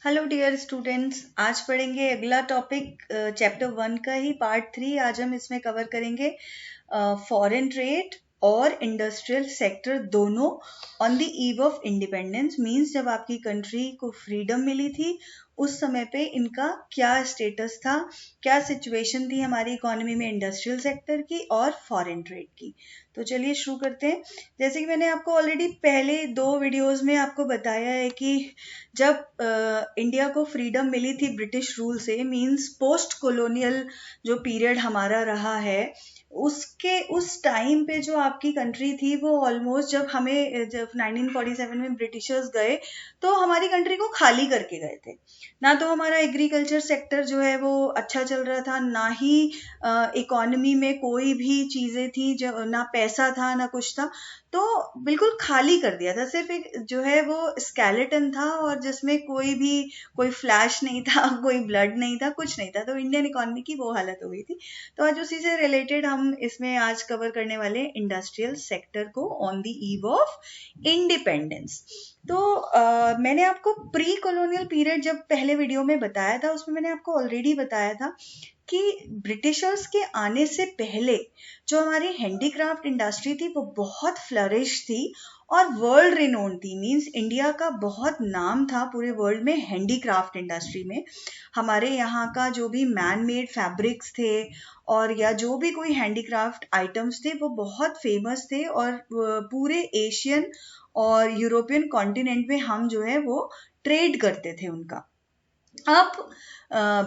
Hello dear students, आज पढ़ेंगे अगला टॉपिक चैप्टर 1 का ही पार्ट 3। आज हम इसमें कवर करेंगे फॉरेन ट्रेड और इंडस्ट्रियल सेक्टर दोनों on the eve of independence. Means जब आपकी कंट्री को फ्रीडम मिली थी उस समय पे इनका क्या स्टेटस था, क्या सिचुएशन थी हमारी इकोनॉमी में इंडस्ट्रियल सेक्टर की और फॉरेन ट्रेड की। तो चलिए शुरू करते हैं। जैसे कि मैंने आपको ऑलरेडी पहले 2 वीडियोस में आपको बताया है कि जब इंडिया को फ्रीडम मिली थी ब्रिटिश रूल से, मींस पोस्ट कॉलोनियल जो पीरियड हमारा रहा है, उसके उस टाइम पे जो आपकी कंट्री थी वो ऑलमोस्ट जब 1947 में ब्रिटिशर्स गए तो हमारी कंट्री को खाली करके गए थे। ना तो हमारा एग्रीकल्चर सेक्टर जो है वो अच्छा चल रहा था, ना ही इकोनॉमी में कोई भी चीजें थी, जो ना पैसा था ना कुछ था, तो बिल्कुल खाली कर दिया था। सिर्फ एक जो है वो स्केलेटन था और जिसमें कोई फ्लैश नहीं था, कोई ब्लड नहीं था, कुछ नहीं था। तो इंडियन इकोनॉमी की वो हालत हो गई थी। तो आज उसी से रिलेटेड हम इसमें आज कवर करने वाले इंडस्ट्रियल सेक्टर को on the eve of independence. तो मैंने आपको प्री कॉलोनियल पीरियड जब पहले वीडियो में बताया था, उसमें मैंने आपको ऑलरेडी बताया था कि ब्रिटिशर्स के आने से पहले जो हमारी हैंडीक्राफ्ट इंडस्ट्री थी वो बहुत फ्लरिश थी और वर्ल्ड रिनोन थी। मींस इंडिया का बहुत नाम था पूरे वर्ल्ड में हैंडीक्राफ्ट इंडस्ट्री में। हमारे यहाँ का जो भी मैन मेड फैब्रिक्स थे और या जो भी कोई हैंडीक्राफ्ट आइटम्स थे वो बहुत फेमस थे और पूरे एशियन और यूरोपियन कॉन्टिनेंट में हम जो है वो ट्रेड करते थे उनका। अब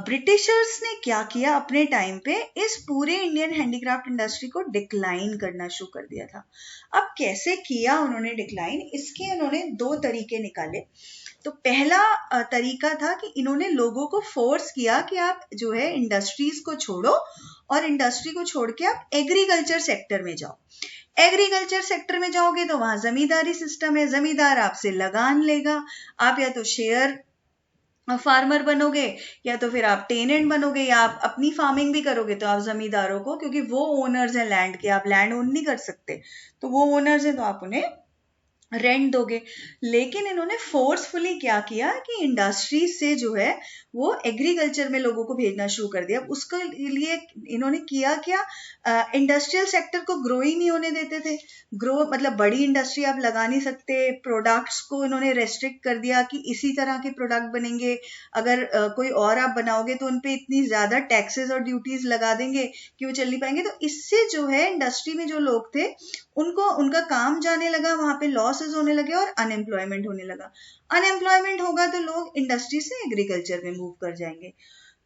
ब्रिटिशर्स ने क्या किया अपने टाइम पे, इस पूरे इंडियन हैंडीक्राफ्ट इंडस्ट्री को डिक्लाइन करना शुरू कर दिया था। अब कैसे किया उन्होंने डिक्लाइन, इसके उन्होंने 2 तरीके निकाले। तो पहला तरीका था कि इन्होंने लोगों को फोर्स किया कि आप जो है इंडस्ट्रीज को छोड़ो और इंडस्ट्री को छोड़ के आप एग्रीकल्चर सेक्टर में जाओ। एग्रीकल्चर सेक्टर में जाओगे तो वहां जमींदारी सिस्टम है, जमींदार आपसे लगान लेगा। आप या तो शेयर फार्मर बनोगे या तो फिर आप टेनेंट बनोगे या आप अपनी फार्मिंग भी करोगे तो आप जमींदारों को, क्योंकि वो ओनर्स हैं लैंड के, आप लैंड ओन नहीं कर सकते, तो वो ओनर्स हैं तो आप उन्हें रेंट दोगे। लेकिन इन्होंने फोर्सफुली क्या किया कि इंडस्ट्री से जो है वो एग्रीकल्चर में लोगों को भेजना शुरू कर दिया। उसके लिए इन्होंने किया क्या, इंडस्ट्रियल सेक्टर को ग्रो ही नहीं होने देते थे। ग्रो मतलब बड़ी इंडस्ट्री आप लगा नहीं सकते। प्रोडक्ट्स को इन्होंने रेस्ट्रिक्ट कर दिया कि इसी तरह के प्रोडक्ट बनेंगे, अगर कोई और आप बनाओगे तो उनपे इतनी ज्यादा टैक्सेस और ड्यूटीज लगा देंगे कि वो चल नहीं पाएंगे। तो इससे जो है इंडस्ट्री में जो लोग थे उनको उनका काम जाने लगा, वहां पे लॉसेस होने लगे और अनएम्प्लॉयमेंट होने लगा। अनएम्प्लॉयमेंट होगा तो लोग इंडस्ट्री से एग्रीकल्चर में मूव कर जाएंगे।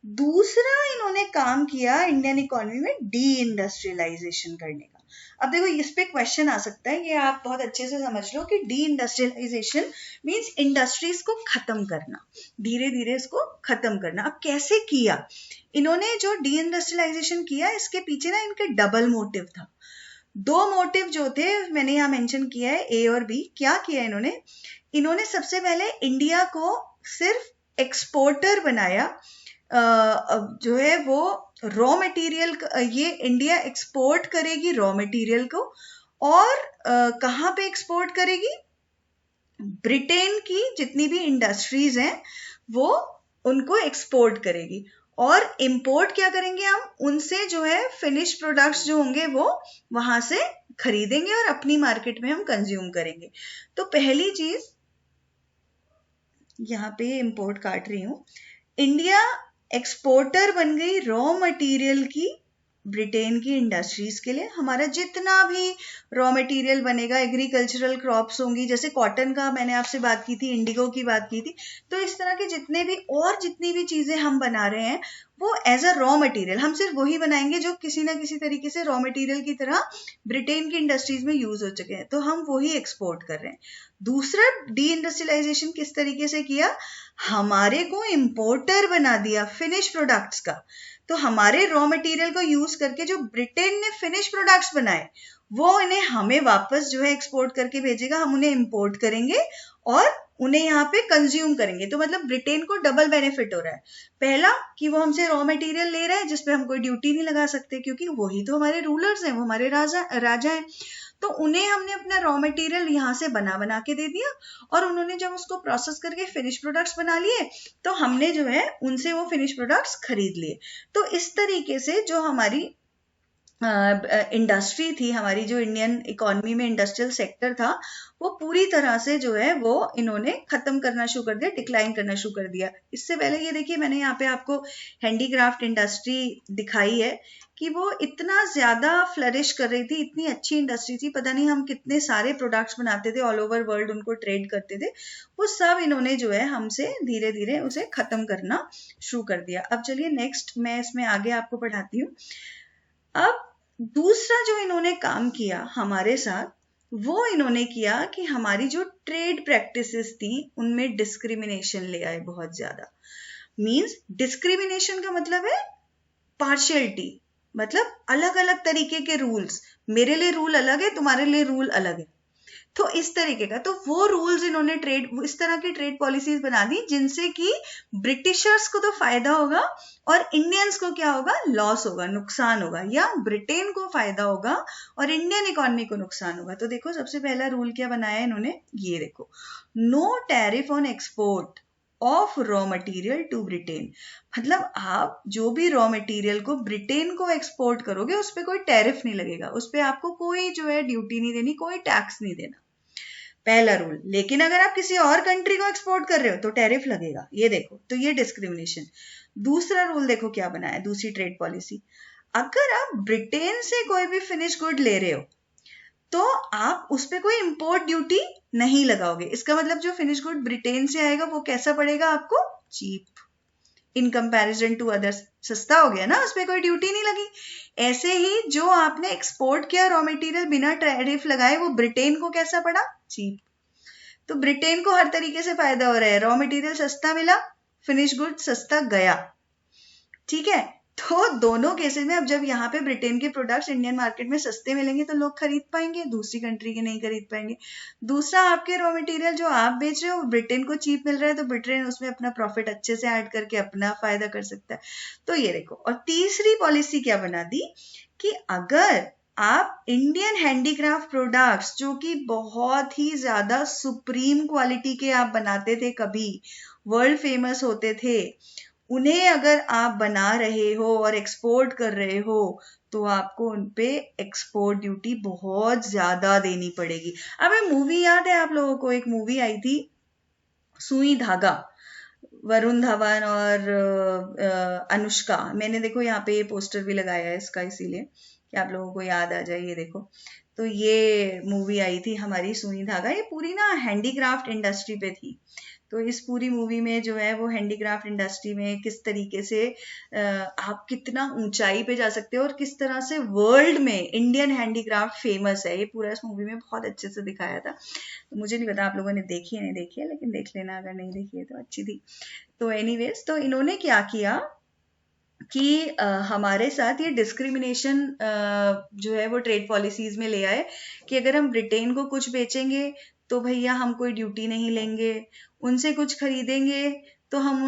दूसरा इन्होंने काम किया इंडियन इकोनॉमी में डी इंडस्ट्रियलाइजेशन करने का। अब देखो इस पे क्वेश्चन आ सकता है, ये आप बहुत अच्छे से समझ लो कि डी इंडस्ट्रियलाइजेशन मींस इंडस्ट्रीज को खत्म करना, धीरे धीरे इसको खत्म करना। अब कैसे किया इन्होंने, जो डी इंडस्ट्रियलाइजेशन किया इसके पीछे ना इनके डबल मोटिव था। 2 मोटिव जो थे मैंने यहाँ मेंशन किया है, ए और बी। क्या किया इन्होंने सबसे पहले इंडिया को सिर्फ एक्सपोर्टर बनाया। जो है वो रॉ मटेरियल, ये इंडिया एक्सपोर्ट करेगी रॉ मटेरियल को, और कहाँ पे एक्सपोर्ट करेगी, ब्रिटेन की जितनी भी इंडस्ट्रीज हैं वो उनको एक्सपोर्ट करेगी। और इंपोर्ट क्या करेंगे, हम उनसे जो है फिनिश प्रोडक्ट्स जो होंगे वो वहां से खरीदेंगे और अपनी मार्केट में हम कंज्यूम करेंगे। तो पहली चीज यहाँ पे इंपोर्ट काट रही हूं, इंडिया एक्सपोर्टर बन गई रॉ मटेरियल की ब्रिटेन की इंडस्ट्रीज के लिए। हमारा जितना भी रॉ मटेरियल बनेगा, एग्रीकल्चरल क्रॉप्स होंगी, जैसे कॉटन का मैंने आपसे बात की थी, इंडिगो की बात की थी, तो इस तरह के जितनी भी चीजें हम बना रहे हैं वो एज अ रॉ मटेरियल हम सिर्फ वही बनाएंगे जो किसी ना किसी तरीके से रॉ मटेरियल की तरह ब्रिटेन की इंडस्ट्रीज में यूज हो चुके हैं, तो हम वही एक्सपोर्ट कर रहे हैं। दूसरा डी इंडस्ट्रियलाइजेशन किस तरीके से किया, हमारे को इंपोर्टर बना दिया फिनिश प्रोडक्ट्स का। तो हमारे रॉ मटेरियल को यूज करके जो ब्रिटेन ने फिनिश प्रोडक्ट्स बनाए वो इन्हें हमें वापस जो है एक्सपोर्ट करके भेजेगा, हम उन्हें इंपोर्ट करेंगे और उन्हें यहाँ पे कंज्यूम करेंगे। तो मतलब ब्रिटेन को डबल बेनिफिट हो रहा है। पहला कि वो हमसे रॉ मटेरियल ले रहा है जिसपे हम कोई ड्यूटी नहीं लगा सकते क्योंकि वही तो हमारे रूलर्स हैं, वो हमारे राजा हैं। तो उन्हें हमने अपना रॉ मटेरियल यहाँ से बना के दे दिया, और उन्होंने जब उसको प्रोसेस करके फिनिश प्रोडक्ट्स बना लिए तो हमने जो है उनसे वो फिनिश प्रोडक्ट्स खरीद लिए। तो इस तरीके से जो हमारी इंडस्ट्री थी, हमारी जो इंडियन इकोनॉमी में इंडस्ट्रियल सेक्टर था, वो पूरी तरह से जो है वो इन्होंने खत्म करना शुरू कर दिया, डिक्लाइन करना शुरू कर दिया। इससे पहले ये देखिए, मैंने यहाँ पे आपको हैंडीक्राफ्ट इंडस्ट्री दिखाई है कि वो इतना ज्यादा फ्लरिश कर रही थी, इतनी अच्छी इंडस्ट्री थी, पता नहीं हम कितने सारे प्रोडक्ट्स बनाते थे, ऑल ओवर वर्ल्ड उनको ट्रेड करते थे। वो सब इन्होंने जो है हमसे धीरे धीरे उसे खत्म करना शुरू कर दिया। अब चलिए नेक्स्ट मैं इसमें आगे आपको पढ़ाती हूँ। अब दूसरा जो इन्होंने काम किया हमारे साथ, वो इन्होंने किया कि हमारी जो ट्रेड प्रैक्टिसेस थी उनमें डिस्क्रिमिनेशन ले आए बहुत ज्यादा। मींस डिस्क्रिमिनेशन का मतलब है पार्शियलिटी, मतलब अलग अलग तरीके के रूल्स, मेरे लिए रूल अलग है, तुम्हारे लिए रूल अलग है, तो इस तरीके का। तो वो रूल्स इन्होंने इस तरह की ट्रेड पॉलिसीज बना दी जिनसे कि ब्रिटिशर्स को तो फायदा होगा और इंडियंस को क्या होगा, लॉस होगा, नुकसान होगा, या ब्रिटेन को फायदा होगा और इंडियन इकोनॉमी को नुकसान होगा। तो देखो सबसे पहला रूल क्या बनाया इन्होंने, ये देखो, no tariff on export of raw material to Britain. मतलब आप जो भी रॉ मटेरियल को ब्रिटेन को एक्सपोर्ट करोगे उस पर कोई टैरिफ नहीं लगेगा, उस पर आपको कोई जो है ड्यूटी नहीं देनी, कोई टैक्स नहीं देना, पहला रूल। लेकिन अगर आप किसी और कंट्री को एक्सपोर्ट कर रहे हो तो टैरिफ लगेगा, ये देखो, तो ये डिस्क्रिमिनेशन। दूसरा रूल देखो क्या बनाया, दूसरी ट्रेड पॉलिसी, अगर आप ब्रिटेन से कोई भी फिनिश गुड ले रहे हो तो आप उस पर कोई इंपोर्ट ड्यूटी नहीं लगाओगे। इसका मतलब जो फिनिश गुड ब्रिटेन से आएगा वो कैसा पड़ेगा आपको, cheap in comparison to others, सस्ता हो गया ना, उस पर कोई ड्यूटी नहीं लगी। ऐसे ही जो आपने एक्सपोर्ट किया रॉ मटेरियल बिना टैरिफ लगाए, वो ब्रिटेन को कैसा पड़ा, चीप। तो ब्रिटेन को हर तरीके से फायदा हो रहा है, रॉ मटेरियल सस्ता मिला, फिनिश गुड सस्ता गया, ठीक है। तो दोनों केसेस में अब जब यहाँ पे ब्रिटेन के प्रोडक्ट्स इंडियन मार्केट में सस्ते मिलेंगे तो लोग खरीद पाएंगे, दूसरी कंट्री के नहीं खरीद पाएंगे। दूसरा, आपके रॉ मटेरियल जो आप बेच रहे हो ब्रिटेन को चीप मिल रहा है, तो ब्रिटेन उसमें अपना प्रॉफिट अच्छे से ऐड करके अपना फायदा कर सकता है। तो ये देखो, और तीसरी पॉलिसी क्या बना दी कि अगर आप इंडियन हैंडीक्राफ्ट प्रोडक्ट्स जो कि बहुत ही ज्यादा सुप्रीम क्वालिटी के आप बनाते थे, कभी वर्ल्ड फेमस होते थे, उन्हें अगर आप बना रहे हो और एक्सपोर्ट कर रहे हो तो आपको उनपे एक्सपोर्ट ड्यूटी बहुत ज्यादा देनी पड़ेगी। अब ये मूवी याद है आप लोगों को, एक मूवी आई थी सुई धागा, वरुण धवन और अनुष्का। मैंने देखो यहाँ पे ये पोस्टर भी लगाया है इसका, इसीलिए कि आप लोगों को याद आ जाए। ये देखो, तो ये मूवी आई थी हमारी सुई धागा, ये पूरी ना हैंडीक्राफ्ट इंडस्ट्री पे थी। तो इस पूरी मूवी में जो है वो हैंडीक्राफ्ट इंडस्ट्री में किस तरीके से आप कितना ऊंचाई पे जा सकते हो और किस तरह से वर्ल्ड में इंडियन हैंडीक्राफ्ट फेमस है, ये पूरा इस मूवी में बहुत अच्छे से दिखाया था। तो मुझे नहीं पता आप लोगों ने देखी है नहीं देखी है, लेकिन देख लेना अगर नहीं देखी है तो, अच्छी थी। तो एनीवेज, तो इन्होंने क्या किया कि हमारे साथ ये डिस्क्रिमिनेशन जो है वो ट्रेड पॉलिसीज में ले आए कि अगर हम ब्रिटेन को कुछ बेचेंगे तो भैया हम कोई ड्यूटी नहीं लेंगे, उनसे कुछ खरीदेंगे तो हम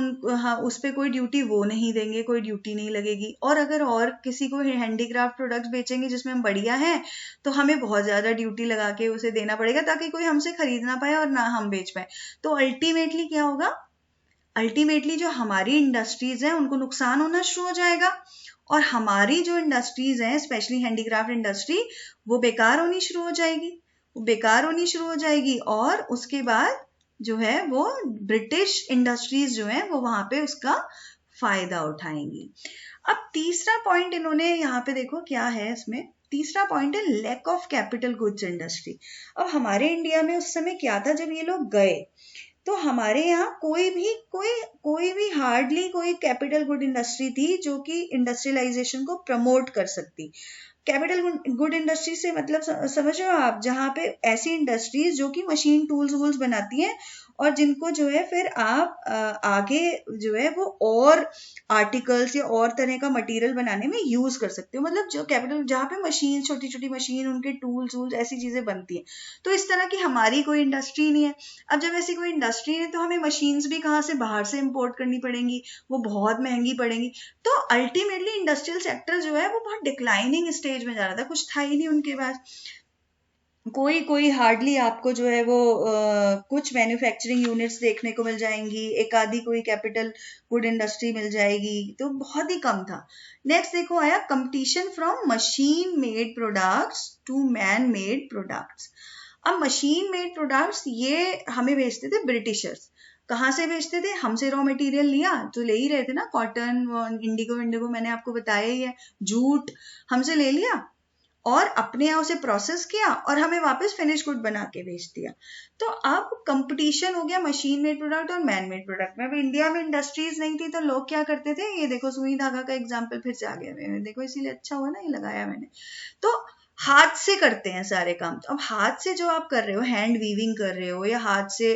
उस पर कोई ड्यूटी वो नहीं देंगे, कोई ड्यूटी नहीं लगेगी। और अगर और किसी को हैंडीक्राफ्ट प्रोडक्ट्स बेचेंगे जिसमें हम बढ़िया हैं तो हमें बहुत ज्यादा ड्यूटी लगा के उसे देना पड़ेगा ताकि कोई हमसे खरीद ना पाए और ना हम बेच पाए। तो अल्टीमेटली क्या होगा, अल्टीमेटली जो हमारी इंडस्ट्रीज हैं उनको नुकसान होना शुरू हो जाएगा और हमारी जो इंडस्ट्रीज हैं स्पेशली हैंडीक्राफ्ट इंडस्ट्री वो बेकार होनी शुरू हो जाएगी, वो बेकार होनी शुरू हो जाएगी। और उसके बाद जो है वो ब्रिटिश इंडस्ट्रीज जो है वो वहां पे उसका फायदा उठाएंगी। अब तीसरा पॉइंट इन्होंने यहाँ पे देखो क्या है, इसमें तीसरा पॉइंट है lack of capital goods industry. अब हमारे इंडिया में उस समय क्या था, जब ये लोग गए तो हमारे यहाँ कोई भी हार्डली कोई कैपिटल गुड इंडस्ट्री थी जो कि इंडस्ट्रियलाइजेशन को प्रमोट कर सकती। कैपिटल गुड इंडस्ट्री से मतलब समझ रहे हो आप, जहाँ पे ऐसी इंडस्ट्रीज जो कि मशीन टूल्स वूल्स बनाती हैं और जिनको जो है फिर आप आगे जो है वो और आर्टिकल्स या और तरह का मटेरियल बनाने में यूज कर सकते हो। मतलब जो कैपिटल, जहाँ पे मशीन, छोटी छोटी मशीन, उनके टूल्स वूल्स ऐसी चीजें बनती हैं। तो इस तरह की हमारी कोई इंडस्ट्री नहीं है। अब जब ऐसी कोई इंडस्ट्री है तो हमें मशीन्स भी कहाँ से, बाहर से इंपोर्ट करनी पड़ेंगी, वो बहुत महंगी पड़ेंगी। तो अल्टीमेटली इंडस्ट्रियल सेक्टर जो है वो बहुत डिक्लाइनिंग स्टेज में जा रहा था, कुछ था ही नहीं उनके पास। कोई कोई हार्डली आपको जो है वो कुछ मैन्युफैक्चरिंग यूनिट्स देखने को मिल जाएंगी, एक आधी कोई कैपिटल गुड इंडस्ट्री मिल जाएगी, तो बहुत ही कम था। नेक्स्ट देखो आया competition from machine made products to man made products. अब मशीन मेड प्रोडक्ट्स ये हमें बेचते थे ब्रिटिशर्स। कहाँ से बेचते थे? हमसे रॉ मटेरियल लिया तो ले ही रहे थे ना, कॉटन, इंडिगो इंडिगो मैंने आपको बताया ही है, जूट हमसे ले लिया और अपने यहाँ उसे प्रोसेस किया और हमें वापस फिनिश गुड बना के बेच दिया। तो अब कंपटीशन हो गया मशीन मेड प्रोडक्ट और मैन मेड प्रोडक्ट में। अब इंडिया में इंडस्ट्रीज नहीं थी तो लोग क्या करते थे, ये देखो सुई धागा का एग्जाम्पल फिर से आ गया, देखो इसीलिए अच्छा हुआ ना ये लगाया मैंने। तो हाथ से करते हैं सारे काम। तो अब हाथ से जो आप कर रहे हो, हैंड वीविंग कर रहे हो या हाथ से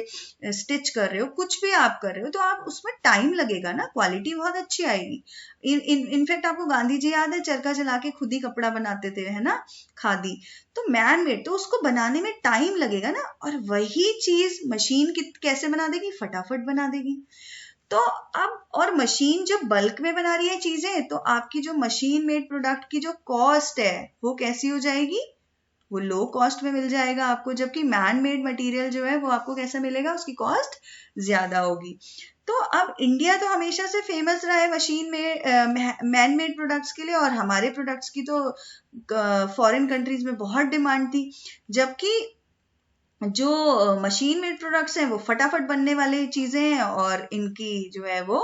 स्टिच कर रहे हो, कुछ भी आप कर रहे हो, तो आप उसमें टाइम लगेगा ना, क्वालिटी बहुत अच्छी आएगी। इनफैक्ट आपको गांधी जी याद है, चरखा चला के खुद ही कपड़ा बनाते थे, है ना, खादी। तो मैन मेड, तो उसको बनाने में टाइम लगेगा ना, और वही चीज मशीन कैसे बना देगी? फटाफट बना देगी। तो अब और मशीन जब बल्क में बना रही है चीजें, तो आपकी जो मशीन मेड प्रोडक्ट की जो कॉस्ट है वो कैसी हो जाएगी? वो लो कॉस्ट में मिल जाएगा आपको, जबकि मैन मेड मटेरियल जो है वो आपको कैसा मिलेगा? उसकी कॉस्ट ज्यादा होगी। तो अब इंडिया तो हमेशा से फेमस रहा है मशीन में मैन मेड प्रोडक्ट्स के लिए, और हमारे प्रोडक्ट्स की तो फॉरेन कंट्रीज में बहुत डिमांड थी। जबकि जो मशीन मेड प्रोडक्ट्स हैं वो फटाफट बनने वाली चीजें हैं, और इनकी जो है वो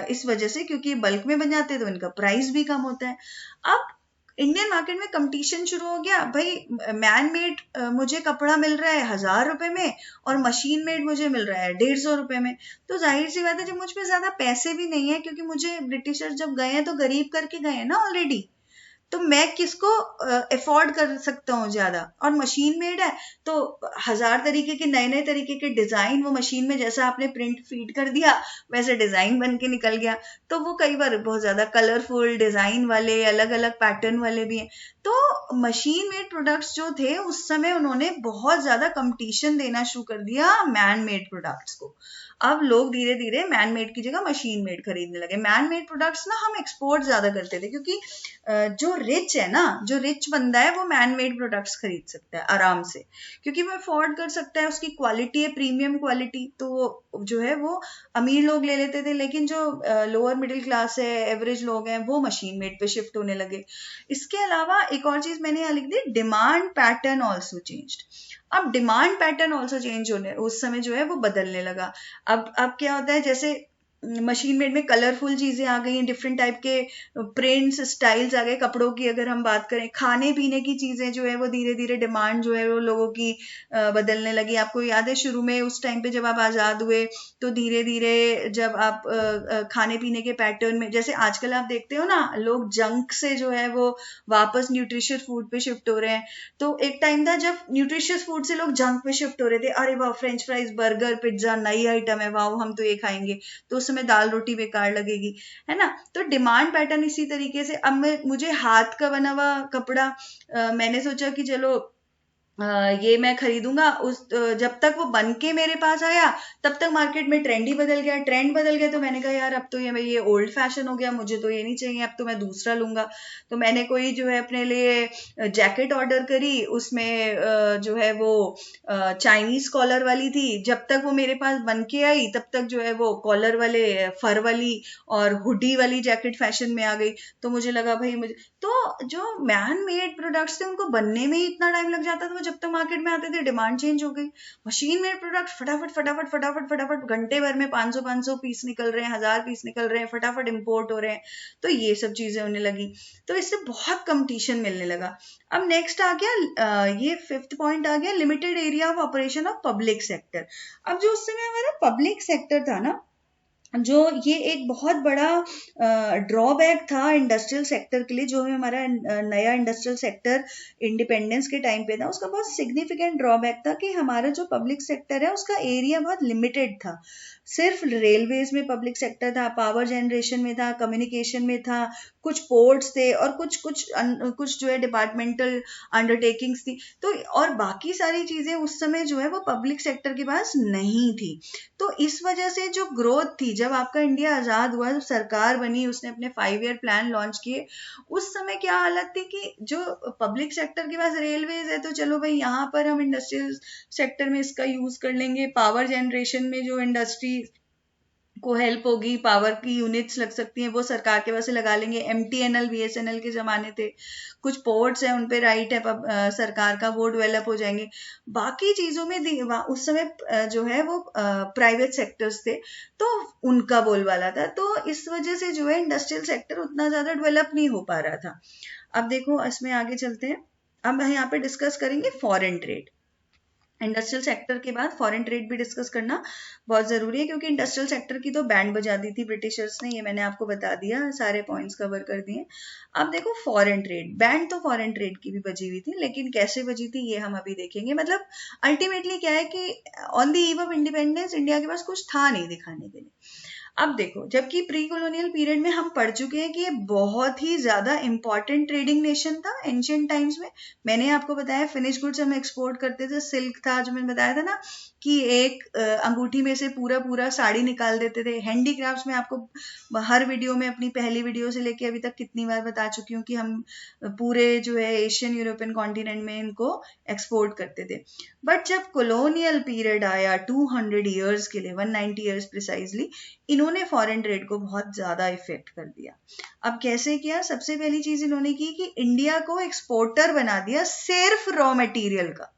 इस वजह से, क्योंकि बल्क में बन जाते हैं तो इनका प्राइस भी कम होता है। अब इंडियन मार्केट में कंपटीशन शुरू हो गया भाई, मैन मेड मुझे कपड़ा मिल रहा है 1000 रुपए में और मशीन मेड मुझे मिल रहा है 150 रुपए में। तो जाहिर सी बात है, जब मुझ पे ज्यादा पैसे भी नहीं है, क्योंकि मुझे ब्रिटिशर्स जब गए हैं तो गरीब करके गए हैं ना ऑलरेडी, तो मैं किसको अफोर्ड कर सकता हूँ ज्यादा। और मशीन मेड है तो 1000 तरीके के नए नए तरीके के डिजाइन वो मशीन में, जैसा आपने प्रिंट फीड कर दिया वैसे डिजाइन बन के निकल गया। तो वो कई बार बहुत ज्यादा कलरफुल डिजाइन वाले, अलग अलग पैटर्न वाले भी हैं। तो मशीन मेड प्रोडक्ट्स जो थे उस समय, उन्होंने बहुत ज्यादा कंपटीशन देना शुरू कर दिया मैन मेड प्रोडक्ट्स को। अब लोग धीरे धीरे मैन मेड की जगह मशीन मेड खरीदने लगे। मैन मेड प्रोडक्ट्स ना हम एक्सपोर्ट ज्यादा करते थे, क्योंकि जो रिच है ना, जो रिच बंदा है वो मैन मेड प्रोडक्ट्स खरीद सकता है आराम से, क्योंकि वो अफोर्ड कर सकता है, उसकी क्वालिटी है प्रीमियम क्वालिटी, तो जो है वो अमीर लोग ले लेते थे। लेकिन जो लोअर मिडिल क्लास है, एवरेज लोग हैं, वो मशीन मेड पे शिफ्ट होने लगे। इसके अलावा एक और चीज मैंने यहाँ लिख दी, डिमांड पैटर्न ऑल्सो चेंज्ड। अब डिमांड पैटर्न ऑल्सो चेंज होने, उस समय जो है वो बदलने लगा। अब क्या होता है, जैसे मशीन मेड में कलरफुल चीजें आ गई, डिफरेंट टाइप के प्रिंट्स स्टाइल्स आ गए कपड़ों की। अगर हम बात करें खाने पीने की चीजें जो है वो धीरे धीरे डिमांड जो है वो लोगों की बदलने लगी। आपको याद है शुरू में उस टाइम पे जब आप आजाद हुए, तो धीरे धीरे जब आप खाने पीने के पैटर्न में, जैसे आजकल आप देखते हो ना, लोग जंक से जो है वो वापस न्यूट्रिशियस फूड पे शिफ्ट हो रहे हैं। तो एक टाइम था जब न्यूट्रिशियस फूड से लोग जंक पे शिफ्ट हो रहे थे, अरे वाह फ्रेंच फ्राइज, बर्गर, पिज्जा नई आइटम है, वाह हम तो ये खाएंगे, तो उस समय दाल रोटी बेकार लगेगी, है ना। तो डिमांड पैटर्न इसी तरीके से। अब मुझे हाथ का बना हुआ कपड़ा, मैंने सोचा कि चलो ये मैं खरीदूंगा। जब तक वो बन के मेरे पास आया तब तक मार्केट में ट्रेंड ही बदल गया, ट्रेंड बदल गया। तो मैंने कहा यार अब तो ये ओल्ड फैशन हो गया, मुझे तो ये नहीं चाहिए, अब तो मैं दूसरा लूंगा। तो मैंने कोई जो है अपने लिए जैकेट ऑर्डर करी, उसमें जो है वो चाइनीज कॉलर वाली थी। जब तक वो मेरे पास बन के आई तब तक जो है वो कॉलर वाले फर वाली और हुडी वाली जैकेट फैशन में आ गई। तो मुझे लगा भाई मुझे तो जो मैन मेड प्रोडक्ट्स थे उनको बनने में ही इतना टाइम लग जाता था, जब तक मार्केट में आते थे डिमांड चेंज हो गई। मशीन मेड प्रोडक्ट फटाफट फटाफट फटाफट फटाफट घंटे भर में 500 पीस निकल रहे हैं, 1000 पीस निकल रहे हैं, फटाफट इंपोर्ट हो रहे हैं। तो ये सब चीजें होने लगी, तो इससे बहुत कंपटीशन मिलने लगा। अब नेक्स्ट आ गया, ये 5th पॉइंट आ गया, limited area of operation of public sector. अब जो उस समय हमारा पब्लिक सेक्टर था ना, जो ये एक बहुत बड़ा ड्रॉबैक था इंडस्ट्रियल सेक्टर के लिए, जो हमारा नया इंडस्ट्रियल सेक्टर इंडिपेंडेंस के टाइम पे था, उसका बहुत सिग्निफिकेंट ड्रॉबैक था कि हमारा जो पब्लिक सेक्टर है उसका एरिया बहुत लिमिटेड था। सिर्फ रेलवेज में पब्लिक सेक्टर था, पावर जनरेशन में था, कम्युनिकेशन में था, कुछ पोर्ट्स थे और कुछ जो है डिपार्टमेंटल अंडरटेकिंग्स थी। तो और बाकी सारी चीजें उस समय जो है वो पब्लिक सेक्टर के पास नहीं थी। तो इस वजह से जो ग्रोथ थी, जब आपका इंडिया आजाद हुआ, जब सरकार बनी, उसने अपने 5 ईयर प्लान लॉन्च किए, उस समय क्या हालत थी कि जो पब्लिक सेक्टर के पास रेलवेज है तो चलो भाई यहाँ पर हम इंडस्ट्रियल सेक्टर में इसका यूज कर लेंगे, पावर जनरेशन में जो इंडस्ट्री को हेल्प होगी, पावर की यूनिट्स लग सकती हैं वो सरकार के वैसे लगा लेंगे, एमटीएनएल बीएसएनएल के जमाने थे, कुछ पोर्ट्स हैं उन पे राइट है सरकार का, वो डेवलप हो जाएंगे। बाकी चीजों में उस समय जो है वो प्राइवेट सेक्टर्स थे तो उनका बोलबाला था। तो इस वजह से जो है इंडस्ट्रियल सेक्टर उतना ज्यादा डेवलप नहीं हो पा रहा था। अब देखो इसमें आगे चलते हैं। अब यहाँ पे डिस्कस करेंगे फॉरेन ट्रेड। इंडस्ट्रियल सेक्टर के बाद फॉरेन ट्रेड भी डिस्कस करना बहुत जरूरी है, क्योंकि इंडस्ट्रियल सेक्टर की तो बैंड बजा दी थी ब्रिटिशर्स ने, ये मैंने आपको बता दिया, सारे पॉइंट्स कवर कर दिए। अब देखो फॉरेन ट्रेड, बैंड तो फॉरेन ट्रेड की भी बजी हुई थी, लेकिन कैसे बजी थी ये हम अभी देखेंगे। मतलब अल्टीमेटली क्या है कि on the eve of independence India के पास कुछ था नहीं दिखाने के लिए। अब देखो, जबकि प्री कॉलोनियल पीरियड में हम पढ़ चुके हैं कि ये बहुत ही ज्यादा इंपॉर्टेंट ट्रेडिंग नेशन था एंशिएंट टाइम्स में। मैंने आपको बताया फिनिश गुड्स हम एक्सपोर्ट करते थे, सिल्क था जो मैंने बताया था ना कि एक अंगूठी में से पूरा साड़ी निकाल देते थे। हैंडीक्राफ्ट्स में आपको हर वीडियो में, अपनी पहली वीडियो से लेके अभी तक कितनी बार बता चुकी हूँ कि हम पूरे जो है एशियन यूरोपियन कॉन्टिनेंट में इनको एक्सपोर्ट करते थे। बट जब कॉलोनियल पीरियड आया 200 ईयर्स के लिए, 190 ईयर्स प्रिसाइजली, इन्होंने फॉरेन ट्रेड को बहुत ज्यादा इफेक्ट कर दिया। अब कैसे किया? सबसे पहली चीज इन्होंने की कि इंडिया को एक्सपोर्टर बना दिया सिर्फ रॉ मटेरियल का,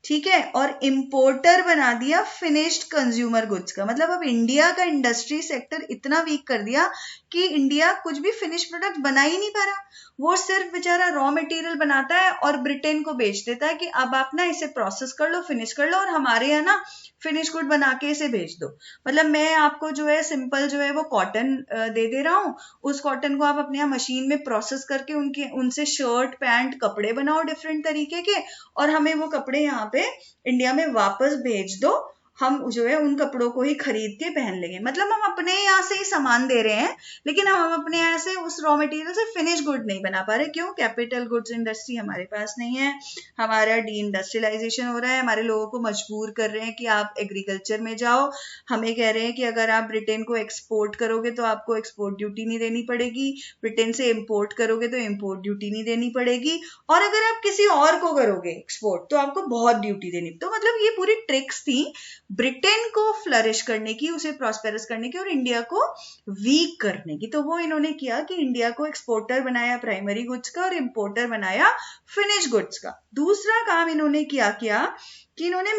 ठीक है, और इंपोर्टर बना दिया फिनिश्ड कंज्यूमर गुड्स का। मतलब अब इंडिया का इंडस्ट्री सेक्टर इतना वीक कर दिया कि इंडिया कुछ भी फिनिश प्रोडक्ट बना ही नहीं पा रहा। वो सिर्फ बेचारा रॉ मटेरियल बनाता है और ब्रिटेन को बेच देता है कि अब आप ना इसे प्रोसेस कर लो, फिनिश कर लो और हमारे यहाँ ना फिनिश गुड बना के इसे भेज दो। मतलब मैं आपको जो है सिंपल जो है वो कॉटन दे रहा हूँ, उस कॉटन को आप अपने यहाँ मशीन में प्रोसेस करके उनसे शर्ट पैंट कपड़े बनाओ डिफरेंट तरीके के, और हमें वो कपड़े यहाँ पे इंडिया में वापस भेज दो, हम जो है उन कपड़ों को ही खरीद के पहन लेंगे। मतलब हम अपने यहाँ से ही सामान दे रहे हैं, लेकिन हम अपने यहाँ से उस रॉ मटेरियल से फिनिश गुड नहीं बना पा रहे। क्यों? कैपिटल गुड्स इंडस्ट्री हमारे पास नहीं है, हमारा डी इंडस्ट्रियलाइजेशन हो रहा है, हमारे लोगों को मजबूर कर रहे हैं कि आप एग्रीकल्चर में जाओ। हमें कह रहे हैं कि अगर आप ब्रिटेन को एक्सपोर्ट करोगे तो आपको एक्सपोर्ट ड्यूटी नहीं देनी पड़ेगी, ब्रिटेन से इम्पोर्ट करोगे तो इम्पोर्ट ड्यूटी नहीं देनी पड़ेगी, और अगर आप किसी और को करोगे एक्सपोर्ट तो आपको बहुत ड्यूटी देनी। तो मतलब ये पूरी ट्रिक्स थी ब्रिटेन को फ्लरिश करने की, उसे प्रॉस्पेरस करने की और इंडिया को वीक करने की। तो वो इन्होंने किया कि इंडिया को एक्सपोर्टर बनाया प्राइमरी गुड्स का और इंपोर्टर बनाया फिनिश गुड्स का। दूसरा काम इन्होंने क्या किया कि इन्होंने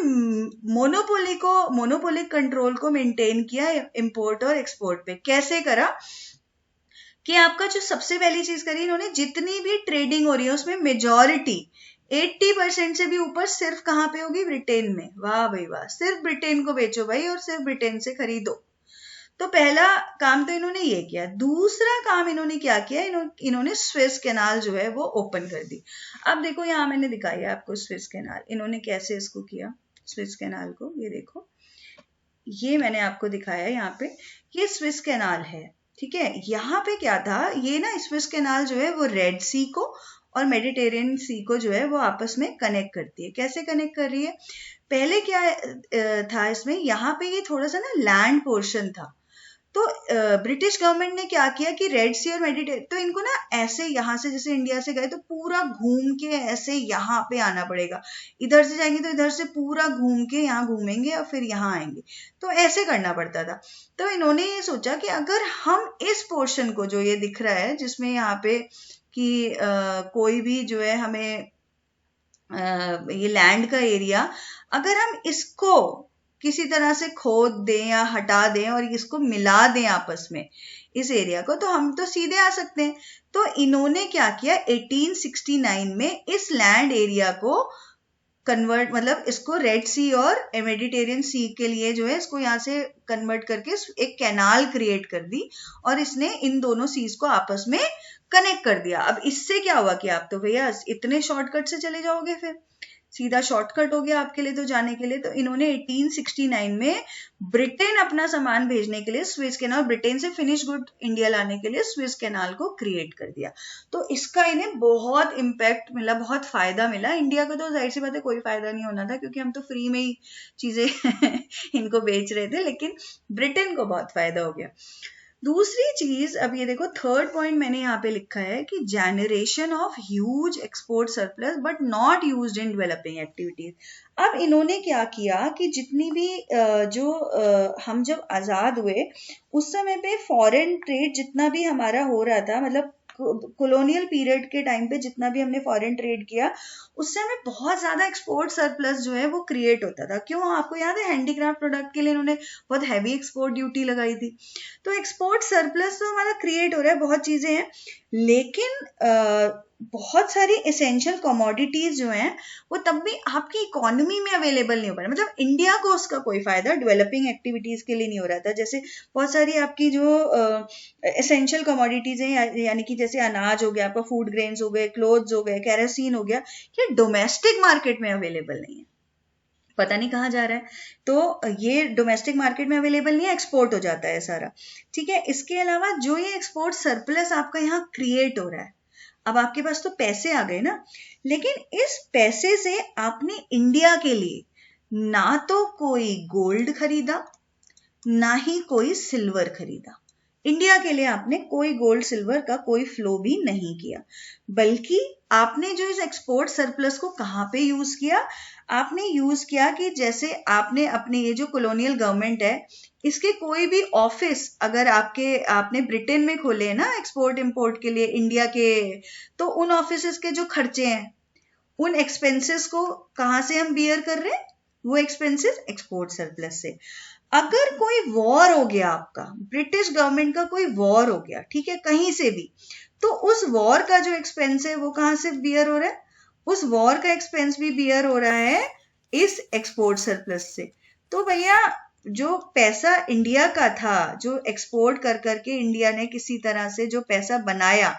मोनोपोलिक कंट्रोल को मेंटेन किया इंपोर्ट और एक्सपोर्ट पे। कैसे करा कि आपका जो सबसे पहली चीज करी इन्होंने, जितनी भी ट्रेडिंग हो रही है उसमें मेजॉरिटी 80% से भी ऊपर सिर्फ कहां पे होगी? ब्रिटेन में। वाह भाई वाह, सिर्फ ब्रिटेन को बेचो भाई और सिर्फ ब्रिटेन से खरीदो। तो पहला काम तो इन्होंने ये किया। दूसरा काम इन्होंने क्या किया, इन्होंने स्विस कैनाल जो है वो ओपन कर दी। अब देखो यहाँ मैंने दिखाया आपको स्विस कैनाल, इन्होंने कैसे इसको किया स्विस कैनाल को। ये देखो, ये मैंने आपको दिखाया यहाँ पे, ये स्विस कैनाल है, ठीक है। यहाँ पे क्या था, ये ना स्विस कैनाल जो है वो रेड सी को और मेडिटेरियन सी को जो है वो आपस में कनेक्ट करती है। कैसे कनेक्ट कर रही है? पहले क्या था इसमें, यहाँ पे ये थोड़ा सा ना लैंड पोर्शन था, तो ब्रिटिश गवर्नमेंट ने क्या किया कि रेड सी और मेडिटेरियन, तो इनको ना ऐसे यहाँ से जैसे इंडिया से गए तो पूरा घूम के ऐसे यहाँ पे आना पड़ेगा, इधर से जाएंगे तो इधर से पूरा घूम के यहाँ घूमेंगे और फिर यहाँ आएंगे, तो ऐसे करना पड़ता था। तो इन्होंने ये सोचा कि अगर हम इस पोर्शन को, जो ये दिख रहा है जिसमें यहाँ पे कि कोई भी जो है हमें ये लैंड का एरिया, अगर हम इसको किसी तरह से खोद दें या हटा दें और इसको मिला दें आपस में इस एरिया को, तो हम तो सीधे आ सकते हैं। तो इन्होंने क्या किया, 1869 में इस लैंड एरिया को कन्वर्ट, मतलब इसको रेड सी और मेडिटेरियन सी के लिए जो है इसको यहाँ से कन्वर्ट करके एक कैनाल क्रिएट कर दी और इसने इन दोनों सीज को आपस में कनेक्ट कर दिया। अब इससे क्या हुआ कि आप तो भैया इतने शॉर्टकट से चले जाओगे, फिर सीधा शॉर्टकट हो गया आपके लिए तो जाने के लिए। तो इन्होंने 1869 में ब्रिटेन अपना सामान भेजने के लिए स्विस कैनाल, ब्रिटेन से फिनिश गुड इंडिया लाने के लिए स्विस कैनाल को क्रिएट कर दिया। तो इसका इन्हें बहुत इम्पैक्ट मिला, बहुत फायदा मिला। इंडिया को तो जाहिर सी बात है कोई फायदा नहीं होना था, क्योंकि हम तो फ्री में ही चीजें इनको बेच रहे थे, लेकिन ब्रिटेन को बहुत फायदा हो गया। दूसरी चीज, अब ये देखो थर्ड पॉइंट मैंने यहाँ पे लिखा है कि generation of huge export surplus but not used in developing activities. अब इन्होंने क्या किया कि जितनी भी हम जब आजाद हुए उस समय पे फॉरेन ट्रेड जितना भी हमारा हो रहा था, मतलब कॉलोनियल पीरियड के टाइम पे जितना भी हमने फॉरेन ट्रेड किया, उससे हमें बहुत ज्यादा एक्सपोर्ट सरप्लस जो है वो क्रिएट होता था। क्यों? आपको याद है हैंडीक्राफ्ट प्रोडक्ट के लिए इन्होंने बहुत हैवी एक्सपोर्ट ड्यूटी लगाई थी। तो एक्सपोर्ट सरप्लस तो हमारा क्रिएट हो रहा है, बहुत चीजें हैं, लेकिन बहुत सारी एसेंशियल कमोडिटीज जो हैं वो तब भी आपकी इकोनॉमी में अवेलेबल नहीं हो पा रहा। मतलब इंडिया को उसका कोई फायदा डेवलपिंग एक्टिविटीज के लिए नहीं हो रहा था। जैसे बहुत सारी आपकी जो एसेंशियल कमोडिटीज हैं, यानी कि जैसे अनाज हो गया, आपका फूड ग्रेन्स हो गए, क्लोथ्स हो गए, केरोसिन हो गया, ये डोमेस्टिक मार्केट में अवेलेबल नहीं है, पता नहीं कहाँ जा रहा है। तो ये डोमेस्टिक मार्केट में अवेलेबल नहीं है, एक्सपोर्ट हो जाता है सारा। ठीक है, इसके अलावा जो ये एक्सपोर्ट सरप्लस आपका यहाँ क्रिएट हो रहा है, अब आपके पास तो पैसे आ गए ना, लेकिन इस पैसे से आपने इंडिया के लिए ना तो कोई गोल्ड खरीदा, ना ही कोई सिल्वर खरीदा। इंडिया के लिए आपने कोई गोल्ड सिल्वर का कोई फ्लो भी नहीं किया, बल्कि आपने जो इस एक्सपोर्ट सरप्लस को कहाँ पे यूज किया? आपने यूज किया कि जैसे आपने अपने ये जो कॉलोनियल गवर्नमेंट है, इसके कोई भी ऑफिस अगर आपने ब्रिटेन में खोले ना एक्सपोर्ट इंपोर्ट के लिए इंडिया के, तो उन ऑफिस के जो खर्चे हैं, उन एक्सपेंसेस को कहाँ से हम बियर कर रहे हैं? वो एक्सपेंसेस एक्सपोर्ट सरप्लस से। अगर कोई वॉर हो गया, आपका ब्रिटिश गवर्नमेंट का कोई वॉर हो गया, ठीक है, कहीं से भी, तो उस वॉर का जो एक्सपेंस है वो कहाँ से बियर हो रहा है? उस वॉर का एक्सपेंस भी बियर हो रहा है इस एक्सपोर्ट सरप्लस से। तो भैया जो पैसा इंडिया का था, जो एक्सपोर्ट कर करके इंडिया ने किसी तरह से जो पैसा बनाया,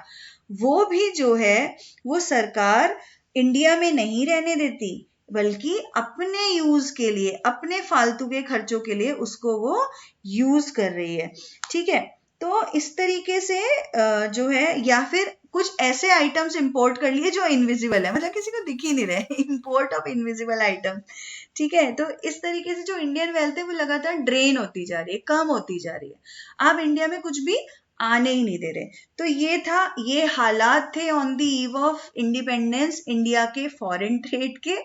वो भी जो है वो सरकार इंडिया में नहीं रहने देती, बल्कि अपने यूज के लिए, अपने फालतू के खर्चों के लिए उसको वो यूज कर रही है। ठीक है, तो इस तरीके से जो है, या फिर कुछ ऐसे आइटम्स इंपोर्ट कर लिए जो इनविजिबल है, मतलब किसी को दिख ही नहीं रहे, इंपोर्ट ऑफ इनविजिबल आइटम। ठीक है, तो इस तरीके से जो इंडियन वेल्थ है वो लगातार ड्रेन होती जा रही है, कम होती जा रही है। आप इंडिया में कुछ भी आने ही नहीं दे रहे। तो ये हालात थे on the eve of independence India के फॉरेन ट्रेड के,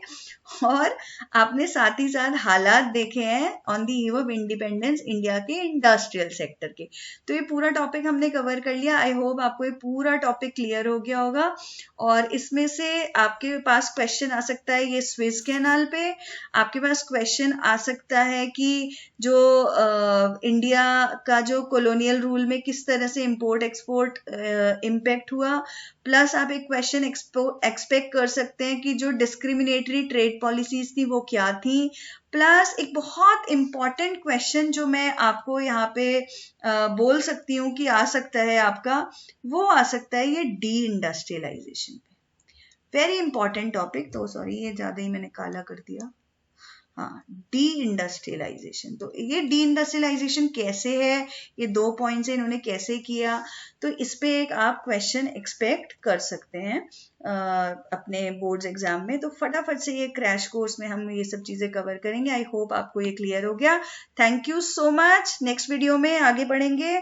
और आपने साथ ही साथ हालात देखे हैं on the eve of independence India के इंडस्ट्रियल सेक्टर के। तो ये पूरा टॉपिक हमने कवर कर लिया। आई होप आपको ये पूरा टॉपिक क्लियर हो गया होगा, और इसमें से आपके पास क्वेश्चन आ सकता है ये स्विस कैनाल पे, आपके पास क्वेश्चन आ सकता है कि जो इंडिया का जो कॉलोनियल रूल में किस तरह से इंपोर्ट एक्सपोर्ट इम्पैक्ट हुआ, प्लस आप एक क्वेश्चन एक्सपेक्ट कर सकते हैं कि जो डिस्क्रिमिनेटरी ट्रेड पॉलिसीज थी वो क्या थी, प्लस एक बहुत इंपॉर्टेंट क्वेश्चन जो मैं आपको यहाँ पे बोल सकती हूँ कि आ सकता है आपका, वो आ सकता है ये डी इंडस्ट्रियलाइजेशन पे। Very important topic. तो सॉरी, ये ज्यादा ही मैंने काला कर दिया। हाँ, डी इंडस्ट्रियलाइजेशन। तो ये डी इंडस्ट्रियलाइजेशन कैसे है, ये 2 पॉइंट्स है, इन्होंने कैसे किया, तो इस पे एक आप क्वेश्चन एक्सपेक्ट कर सकते हैं अपने बोर्ड्स एग्जाम में। तो फटाफट से ये क्रैश कोर्स में हम ये सब चीजें कवर करेंगे। आई होप आपको ये क्लियर हो गया। Thank you so much. Next video में आगे बढ़ेंगे।